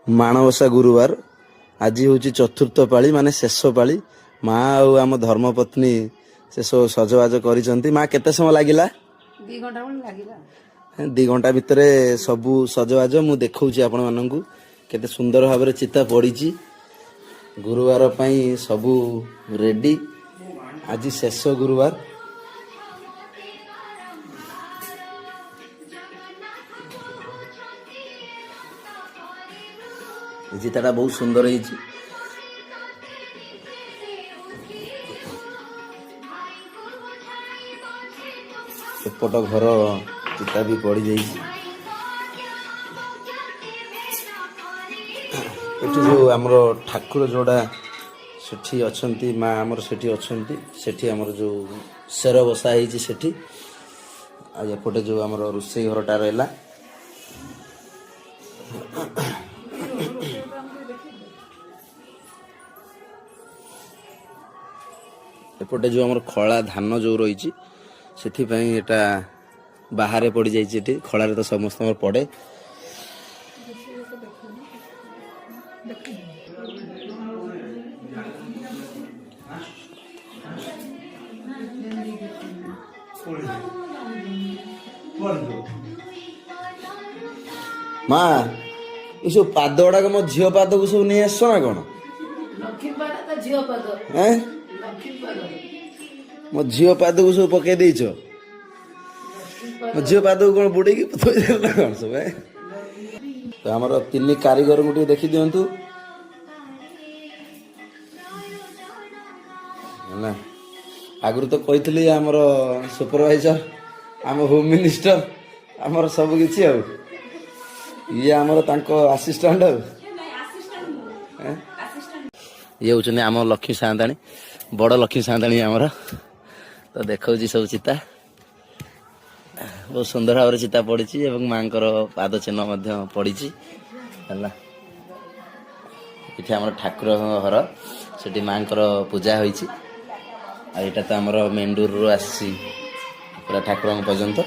माणवसा गुरुवार आज हूँ चतुर्थ पाली माने शेष पाली माँ आम धर्मपत्नी से सब सजबाज कर माँ केते समय लगिला 2 घंटा लगिला 2 घंटा भितर सबू सजबाज मु देखा आपण मानू केते सुंदर भाव चिता पड़ी गुरुवार पई सबू रेडी आज शेष गुरुवार चिताटा बहुत सुंदर है सेपट घर चिता भी पड़ जा जो आमर ठाकुर जोड़ा सेठी अच्छी माँ आमर सेठी अच्छी सेठी आमर जो शेर बसा सेठी आज एपटे जो आमर रोषे घरटा रहा एपटे जो आमर खला धान जो रही से बाहर पड़ जाइए खलार तो समस्त पड़े माँ ये सब पाद गुड़ाक मो झील पाद को सब नहीं आस ना कौन मो झील पाद को सब पकई देच मो झील पाद को कौन बुड़े ना कौन सब तो आमर 3 कारीगर को देखी दिंतु ना आगु तो कही आमर सुपरवाइजर आम होम मिनिस्टर आमर सब किसी ये आमर आसिस्टांट ये हूँ आम लक्ष्मी सान्ताणी बड़ लक्ष्मी सान्ताणी आमर तो देखा सब चिता बहुत सुंदर भाव चिता पड़ी माँ पाद चिन्ह पड़ी है आम ठाकुर घर से माँ पूजा होता तो आमर मेंडूर आसी पूरा ठाकुर पर्यंत